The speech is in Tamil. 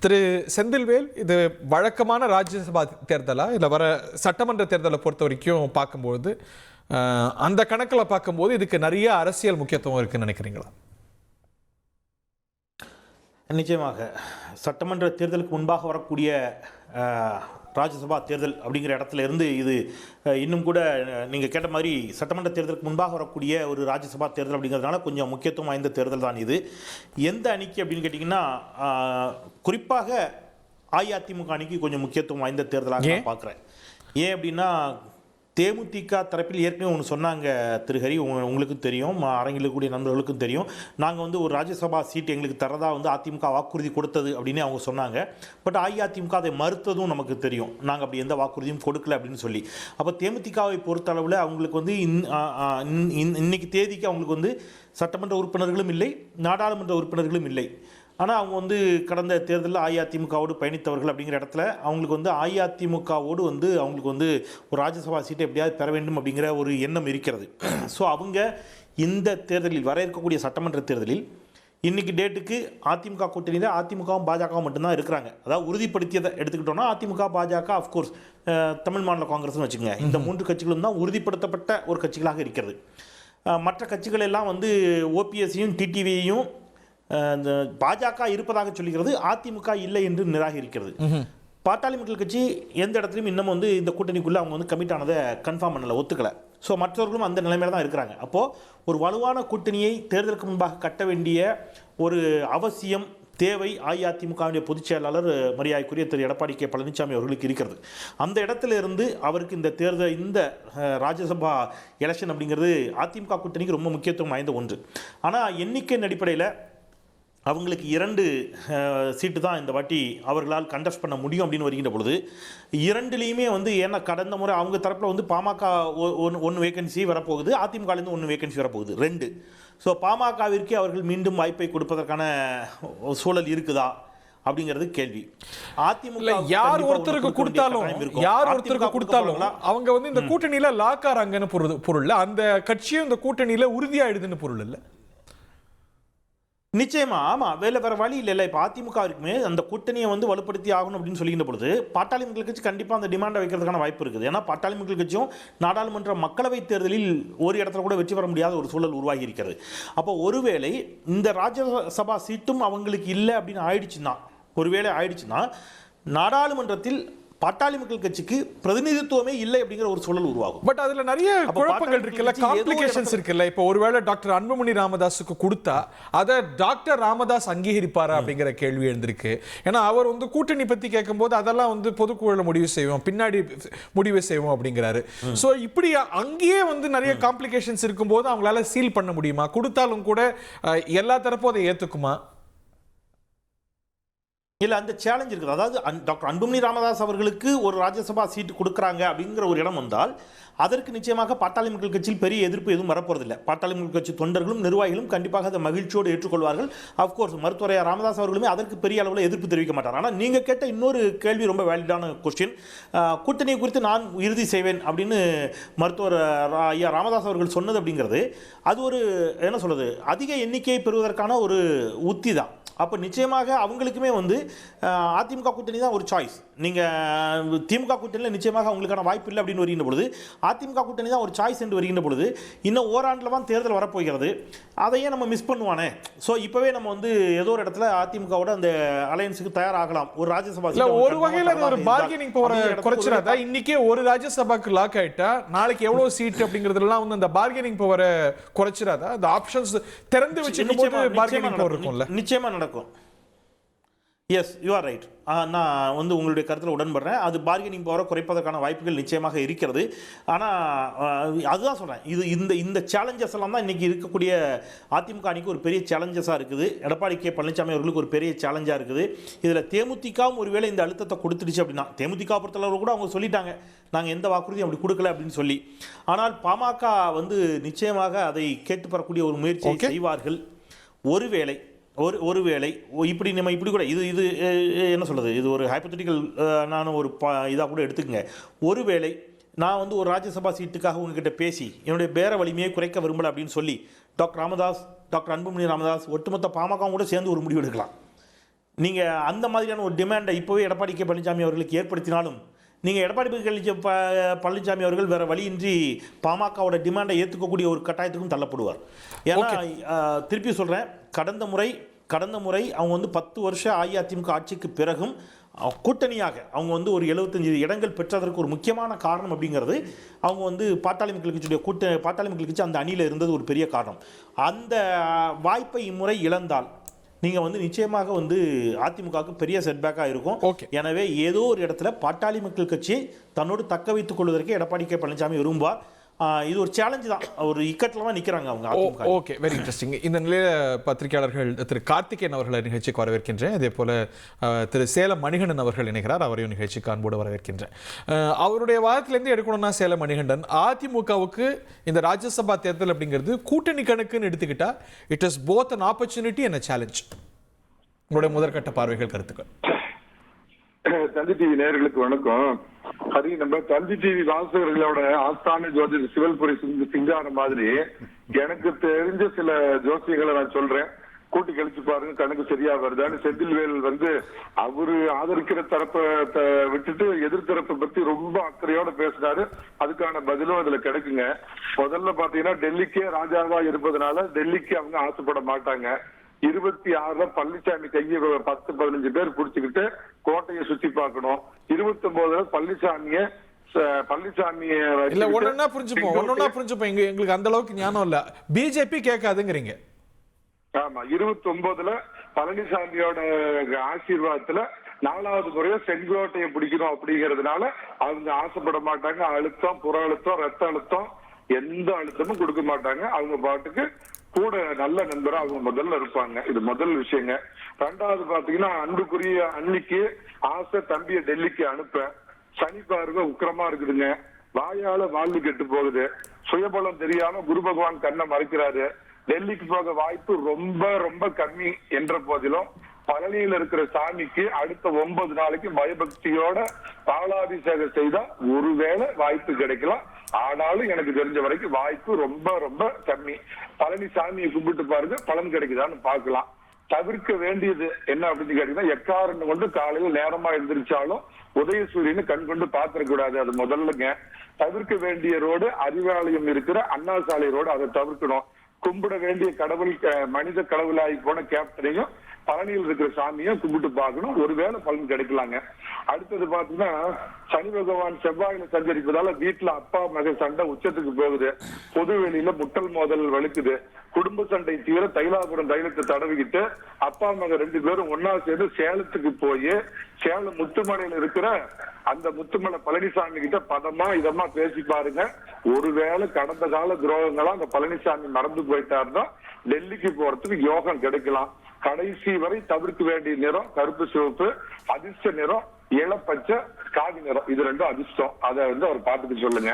திரு செந்தில்வேல், இது வழக்கமான ராஜ்யசபா தேர்தலா இல்லை வர சட்டமன்ற தேர்தலை பொறுத்த வரைக்கும் பார்க்கும்போது அந்த கணக்கில் பார்க்கும்போது இதுக்கு நிறைய அரசியல் முக்கியத்துவம் இருக்குன்னு நினைக்கிறீங்களா? நிச்சயமாக சட்டமன்ற தேர்தலுக்கு முன்பாக வரக்கூடிய ராஜ்யசபா தேர்தல் அப்படிங்கிற இடத்துல இருந்து இது இன்னும் கூட நீங்கள் கேட்ட மாதிரி சட்டமன்ற தேர்தலுக்கு முன்பாக வரக்கூடிய ஒரு ராஜ்யசபா தேர்தல் அப்படிங்கிறதுனால கொஞ்சம் முக்கியத்துவம் வாய்ந்த தேர்தல் தான் இது. எந்த அணிக்கு அப்படின்னு கேட்டிங்கன்னா குறிப்பாக அஇஅதிமுக அணிக்கு கொஞ்சம் முக்கியத்துவம் வாய்ந்த தேர்தலாக நான் பார்க்குறேன். ஏன் அப்படின்னா தேமுதிக தரப்பில் ஏற்கனவே ஒன்று சொன்னாங்க திரு ஹரி, உங்களுக்கும் தெரியும், அரங்கில் இருக்கக்கூடிய நண்பர்களுக்கும் தெரியும். நாங்கள் வந்து ஒரு ராஜ்யசபா சீட் எங்களுக்கு தரதா வந்து அதிமுக வாக்குறுதி கொடுத்தது அப்படின்னு அவங்க சொன்னாங்க. பட் அஇஅதிமுக அதை மறுத்ததும் நமக்கு தெரியும், நாங்கள் அப்படி எந்த வாக்குறுதியும் கொடுக்கல அப்படின்னு சொல்லி. அப்போ தேமுதிகவை பொறுத்தளவில் அவங்களுக்கு வந்து இன்னைக்கு தேதிக்கு அவங்களுக்கு வந்து சட்டமன்ற உறுப்பினர்களும் இல்லை, நாடாளுமன்ற உறுப்பினர்களும் இல்லை. ஆனால் அவங்க வந்து கடந்த தேர்தலில் அஇஅதிமுகவோடு பயணித்தவர்கள் அப்படிங்கிற இடத்துல அவங்களுக்கு வந்து அஇஅதிமுகவோடு வந்து அவங்களுக்கு வந்து ஒரு ராஜ்யசபா சீட்டை எப்படியாவது பெற வேண்டும் அப்படிங்கிற ஒரு எண்ணம் இருக்கிறது. ஸோ அவங்க இந்த தேர்தலில் வர இருக்கக்கூடிய சட்டமன்ற தேர்தலில் இன்றைக்கி டேட்டுக்கு அதிமுக கூட்டணியில் அதிமுகவும் பாஜகவும் மட்டும்தான் இருக்கிறாங்க. அதாவது உறுதிப்படுத்தியதை எடுத்துக்கிட்டோன்னா அதிமுக, பாஜக, அஃப்கோர்ஸ் தமிழ் மாநில காங்கிரஸ்னு வச்சுக்கோங்க, இந்த 3 கட்சிகளும் தான் உறுதிப்படுத்தப்பட்ட ஒரு கட்சிகளாக இருக்கிறது. மற்ற கட்சிகள் எல்லாம் வந்து ஓபிஎஸ்ஸையும் டிடிவியையும் இந்த பாஜக இருப்பதாக சொல்லுகிறது, அதிமுக இல்லை என்று நிராகரிக்கிறது. பாட்டாளி மக்கள் கட்சி எந்த இடத்துலையும் இன்னும் வந்து இந்த கூட்டணிக்குள்ளே அவங்க வந்து கமிட் ஆனதை கன்ஃபார்ம் பண்ணலை, ஒத்துக்கலை. ஸோ மற்றவர்களும் அந்த நிலைமையில தான் இருக்கிறாங்க. அப்போது ஒரு வலுவான கூட்டணியை தேர்தலுக்கு முன்பாக கட்ட வேண்டிய ஒரு அவசியம் தேவை அஇஅதிமுகவுடைய பொதுச் செயலாளர் மரியாதைக்குரிய திரு எடப்பாடி கே பழனிசாமி அவர்களுக்கு இருக்கிறது. அந்த இடத்துல இருந்து அவருக்கு இந்த தேர்தல், இந்த ராஜ்யசபா எலெக்ஷன் அப்படிங்கிறது அதிமுக கூட்டணிக்கு ரொம்ப முக்கியத்துவம் வாய்ந்த ஒன்று. ஆனால் எண்ணிக்கையின் அடிப்படையில் அவங்களுக்கு 2 சீட்டு தான் இந்த வாட்டி அவர்களால் கண்டஸ்ட் பண்ண முடியும் அப்படின்னு வருகின்ற பொழுது 2லேயுமே வந்து ஏன்னா கடந்த முறை அவங்க தரப்பில் வந்து பாமக 1 வேகன்சி வரப்போகுது, அதிமுகலேருந்து 1 வேகன்சி வரப்போகுது 2. ஸோ பாமகவிற்கே அவர்கள் மீண்டும் வாய்ப்பை கொடுப்பதற்கான சூழல் இருக்குதா அப்படிங்கிறது கேள்வி. அதிமுக யார் ஒருத்தருக்கு கொடுத்தாலும் அவங்க வந்து இந்த கூட்டணியில லாக் ஆறாங்கன்னு பொருள், அந்த கட்சியும் இந்த கூட்டணியில உறுதியாயிடுதுன்னு பொருள் இல்லை. நிச்சயமா, ஆமாம், வேற வழி இல்லை. இப்போ அதிமுக இருக்குமே அந்த கூட்டணியை வந்து வலுப்படுத்தி ஆகணும் அப்படின்னு சொல்லிக்கிற பொழுது பாட்டாளி மக்கள் கட்சி கண்டிப்பாக அந்த டிமாண்டை வைக்கிறதுக்கான வாய்ப்பு இருக்குது. ஏன்னா பாட்டாளி மக்கள் கட்சியும் நாடாளுமன்ற மக்களவைத் தேர்தலில் ஒரு இடத்துல கூட வெற்றி பெற முடியாத ஒரு சூழல் உருவாகி இருக்கிறது. அப்போ ஒருவேளை இந்த ராஜ்யசபா சீட்டும் அவங்களுக்கு இல்லை அப்படின்னு ஆயிடுச்சுன்னா நாடாளுமன்றத்தில் பாட்டாளி மக்கள் கட்சிக்கு பிரதிநிதித்துவமே இல்லை அப்படிங்கிற ஒரு சூழல் உருவாகும். பட் அதுல நிறைய குழப்பங்கள் இருக்குல்ல, காம்ப்ளிகேஷன்ஸ் இருக்குல்ல. இப்போ ஒருவேளை டாக்டர் அன்புமணி ராமதாஸுக்கு கொடுத்தா அதை டாக்டர் ராமதாஸ் அங்கீகரிப்பாரா அப்படிங்கிற கேள்வி எழுந்திருக்கு. ஏன்னா அவர் வந்து கூட்டணி பத்தி கேட்கும்போது அதெல்லாம் வந்து பொதுக்குழுல முடிவு செய்வோம், பின்னாடி முடிவு செய்வோம் அப்படிங்கிறாரு. ஸோ இப்படி அங்கேயே வந்து நிறைய காம்ப்ளிகேஷன்ஸ் இருக்கும்போது அவங்களால சீல் பண்ண முடியுமா? கொடுத்தாலும் கூட எல்லா தரப்பும் அதை ஏற்றுக்குமா? இல்லை, அந்த சேலஞ்ச் இருக்குது. அதாவது டாக்டர் அன்புமணி ராமதாஸ் அவர்களுக்கு ஒரு ராஜ்யசபா சீட்டு கொடுக்குறாங்க அப்படிங்கிற ஒரு இடம் வந்தால் அதற்கு நிச்சயமாக பாட்டாளி மக்கள் கட்சியில் பெரிய எதிர்ப்பு எதுவும் வரப்போறதில்லை. பாட்டாளி மக்கள் கட்சி தொண்டர்களும் நிர்வாகிகளும் கண்டிப்பாக அதை மகிழ்ச்சியோடு ஏற்றுக்கொள்வார்கள். அஃப்கோர்ஸ் மருத்துவர் ராமதாஸ் அவர்களுமே அதற்கு பெரிய அளவில் எதிர்ப்பு தெரிவிக்க மாட்டார். ஆனால் நீங்கள் கேட்ட இன்னொரு கேள்வி ரொம்ப வேலிடான கொஸ்டின். கூட்டணியை குறித்து நான் இறுதி செய்வேன் அப்படின்னு மருத்துவர் ஐயா ராமதாஸ் அவர்கள் சொன்னது அப்படிங்கிறது அது ஒரு என்ன சொல்றது, அதிக எண்ணிக்கையை பெறுவதற்கான ஒரு உத்தி தான். அப்போ நிச்சயமாக அவங்களுக்குமே வந்து அதிமுக கூட்டணி தான் ஒரு சாய்ஸ். நீங்கள் திமுக கூட்டணியில் நிச்சயமாக அவங்களுக்கான வாய்ப்பு இல்லை அப்படின்னு வருகின்ற பொழுது அதிமுக கூட்டணி தான் ஒரு சாய்ஸ் என்று வருகின்ற பொழுது இன்னும் ஓராண்டில் தான் தேர்தல் வரப்போகிறது, அதையே நம்ம மிஸ் பண்ணுவானே. ஸோ இப்போவே நம்ம வந்து ஏதோ ஒரு இடத்துல அதிமுகவோட அந்த அலையன்ஸுக்கு தயாராகலாம். ஒரு ராஜ்யசபா ஒரு வகையில் ஒரு பார்கெனிங் பவர் குறைச்சிடாதா? இன்னைக்கே ஒரு ராஜ்யசபாக்கு லாக் ஆயிட்டா நாளைக்கு எவ்வளவு சீட் அப்படிங்கிறதுலாம் வந்து அந்த பார்கெனிங் பவரை குறைச்சிடாதா? அந்த ஆப்ஷன்ஸ் திறந்து வச்சுக்கும் போது பார்கெனிங் பவர் இருக்கும்ல. நிச்சயமா நடக்கும். Yes, you are right. நான் வந்து உங்களுடைய கருத்தில் உடன்படுறேன். அது பார்கெனிங் பவரை குறைப்பதற்கான வாய்ப்புகள் நிச்சயமாக இருக்கிறது. ஆனால் அதுதான் சொல்கிறேன், இந்த சேலஞ்சஸ் எல்லாம் தான் இன்றைக்கி இருக்கக்கூடிய அதிமுக அணிக்கு ஒரு பெரிய சேலஞ்சஸாக இருக்குது. எடப்பாடி கே பழனிசாமி அவர்களுக்கு ஒரு பெரிய சேலஞ்சாக இருக்குது. இதில் தேமுதிகவும் ஒருவேளை இந்த அழுத்தத்தை கொடுத்துடுச்சு அப்படின்னா, தேமுதிக பொறுத்தளவு கூட அவங்க சொல்லிட்டாங்க நாங்கள் எந்த வாக்குறுதியும் அப்படி கொடுக்கல அப்படின்னு சொல்லி. ஆனால் பாமக வந்து நிச்சயமாக அதை கேட்டு பெறக்கூடிய ஒரு முயற்சியை செய்வார்கள். ஒருவேளை இப்படி நம்ம இப்படி கூட இது என்ன சொல்கிறது, இது ஒரு ஹைப்போதெட்டிக்கல் நான் ஒரு இதாக கூட எடுத்துக்கங்க. ஒருவேளை நான் வந்து ஒரு ராஜ்யசபா சீட்டுக்காக உங்ககிட்ட பேசி என்னுடைய பேர வலிமையை குறைக்க விரும்பலை அப்படின்னு சொல்லி டாக்டர் அன்புமணி ராமதாஸ் ஒட்டுமொத்த பாமக கூட சேர்ந்து ஒரு முடிவு எடுக்கலாம். நீங்க அந்த மாதிரியான ஒரு டிமாண்டை இப்போவே எடப்பாடி கே பழனிசாமி அவர்களுக்கு ஏற்படுத்தினாலும் நீங்கள் எடப்பாடி பழனிசாமி அவர்கள் வேற வழியின்றி பாமகவோட டிமாண்டை ஏற்றுக்கக்கூடிய ஒரு கட்டாயத்துக்கும் தள்ளப்படுவார். ஏன்னா திருப்பி சொல்கிறேன், கடந்த முறை அவங்க வந்து 10 வருஷம் அஇஅதிமுக ஆட்சிக்கு பிறகும் கூட்டணியாக அவங்க வந்து ஒரு 75 இடங்கள் பெற்றதற்கு ஒரு முக்கியமான காரணம் அப்படிங்கிறது அவங்க வந்து பாட்டாளி மக்கள் கட்சி அந்த அணியில் இருந்தது ஒரு பெரிய காரணம். அந்த வாய்ப்பை இம்முறை இழந்தால் நீங்கள் வந்து நிச்சயமாக வந்து அதிமுகவுக்கு பெரிய செட்பேக்காக இருக்கும். எனவே ஏதோ ஒரு இடத்துல பாட்டாளி மக்கள் கட்சியை தன்னோடு தக்க வைத்துக் கொள்வதற்கு எடப்பாடி கே பழனிசாமி விரும்புவார். இது ஒரு சேலஞ்சு தான், ஒரு இக்கட்டில் தான் நிற்கிறாங்க அவங்க. Okay, very interesting. இந்த நிலையில் பத்திரிகையாளர்கள் திரு கார்த்திகேயன் அவர்களை நிகழ்ச்சிக்கு வரவேற்கின்றேன். அதே போல திரு சேலம் மணிகண்டன் அவர்கள் இணைகிறார், அவரையும் நிகழ்ச்சிக்கு அன்போடு வரவேற்கின்றேன். அவருடைய வாதத்திலேருந்து எடுக்கணும்னா சேலம் மணிகண்டன், அதிமுகவுக்கு இந்த ராஜ்யசபா தேர்தல் அப்படிங்கிறது கூட்டணி கணக்குன்னு எடுத்துக்கிட்டா it is both an opportunity and challenge. உங்களுடைய முதற்கட்ட பார்வைகள், கருத்துக்கள். தந்தி டிவி நேயர்களுக்கு வணக்கம். அது நம்ம தந்தி டிவி வாசகர்களோட ஆஸ்தான ஜோதிட சிவல்புரி சிங்காரம் மாதிரி எனக்கு தெரிஞ்ச சில ஜோசியங்களை நான் சொல்றேன், கூட்டி கழிச்சு பாருங்க கணக்கு சரியா வருதான்னு. செந்தில்வேல் வந்து அவரு ஆதரிக்கிற தரப்பை விட்டுட்டு எதிர்த்தரப்பை பத்தி ரொம்ப அக்கறையோட பேசினாரு. அதுக்கான பதிலும் அதுல கிடைக்குங்க. முதல்ல பாத்தீங்கன்னா டெல்லிக்கே ராஜாவா இருப்பதனால டெல்லிக்கு அவங்க ஆசைப்பட மாட்டாங்க. 26 பழனிசாமி கையை 10-15 பேர் புடிச்சுக்கிட்டு கோட்டையை சுத்தி பார்க்கணும். 29 பழனிசாமிய ஒன்னொன்னா புரிஞ்சுப்போம். எங்களுக்கு அந்த அளவுக்கு ஞானம் இல்ல. பிஜேபி கேட்காதுங்கிறீங்க. ஆமா, 29 பழனிசாமியோட ஆசீர்வாதத்துல 4வது முறையா செங்கோட்டையை பிடிக்கணும் அப்படிங்கறதுனால அவங்க ஆசைப்பட மாட்டாங்க. அழுத்தம், புற அழுத்தம், ரத்த அழுத்தம், எந்த அழுத்தமும் கொடுக்க மாட்டாங்க. அவங்க பாட்டுக்கு கூட நல்ல நண்பரா அவங்க முதல்ல இருப்பாங்க. இது முதல் விஷயங்க. 2வது பாத்தீங்கன்னா அன்புக்குரிய அன்னைக்கு ஆசை தம்பிய டெல்லிக்கு அனுப்ப சனி பார்வை உக்கிரமா இருக்குதுங்க. வாயால வாழ்வு கெட்டு போகுது. சுயபலம் தெரியாம குரு பகவான் கண்ணை மறைக்கிறாரு. டெல்லிக்கு போக வாய்ப்பு ரொம்ப ரொம்ப கம்மி என்ற போதிலும் பழனியில இருக்கிற சாமிக்கு அடுத்த 9 நாளைக்கு பயபக்தியோட பாலாபிஷேகம் செய்தா ஒருவேளை வாய்ப்பு கிடைக்கலாம். ஆனாலும் எனக்கு தெரிஞ்ச வரைக்கும் வாய்ப்பு ரொம்ப ரொம்ப கம்மி. பழனிசாமியை கும்பிட்டு பாருங்க, பலன் கிடைக்குதான்னு பார்க்கலாம். தவிர்க்க வேண்டியது என்ன அப்படின்னு கேட்டீங்கன்னா, எக்காரணம் கொண்டு காலையில நேரமா எழுந்திரிச்சாலும் உதயசூரியனை கண் கொண்டு பாத்திரக்கூடாது. அது முதல்லங்க. தவிர்க்க வேண்டிய ரோடு அறிவாலயம் இருக்கிற அண்ணா சாலை ரோடு, அதை தவிர்க்கணும். கும்பிட வேண்டிய கடவுள் மனித கடவுளாகி போன கேப்டனையும் பழனியில் இருக்கிற சாமியும் கும்பிட்டு பார்க்கணும். ஒருவேளை பலன் கிடைக்கலாங்க. அடுத்தது பாத்தீங்கன்னா சனி பகவான் செவ்வாயில சஞ்சரிப்பதால வீட்டுல அப்பா மக சண்டை உச்சத்துக்கு போகுது. பொது வெளியில முட்டல் மோதல் வலுக்குது. குடும்ப சண்டை தீவிர தைலாபுரம் தைலத்தை தடவிக்கிட்டு அப்பா மக 2 பேரும் ஒன்னா சேர்ந்து சேலத்துக்கு போய் சேலம் முத்துமலையில இருக்கிற அந்த முத்துமலை பழனிசாமி கிட்ட பதமா இதமா பேசி பாருங்க. ஒருவேளை கடந்த கால துரோகங்களா அந்த பழனிசாமி மறந்து போயிட்டாருன்னா டெல்லிக்கு போறதுக்கு யோகம் கிடைக்கலாம். கடைசி வரை தவிர்க்க வேண்டிய நிறம் கருப்பு சிவப்பு, அதிர்ஷ்ட நிறம் இளப்பச்சை, காவி நிறம். இது 2 அதிர்ஷ்டம். அதை வந்து அவர் பார்த்துட்டு சொல்லுங்க.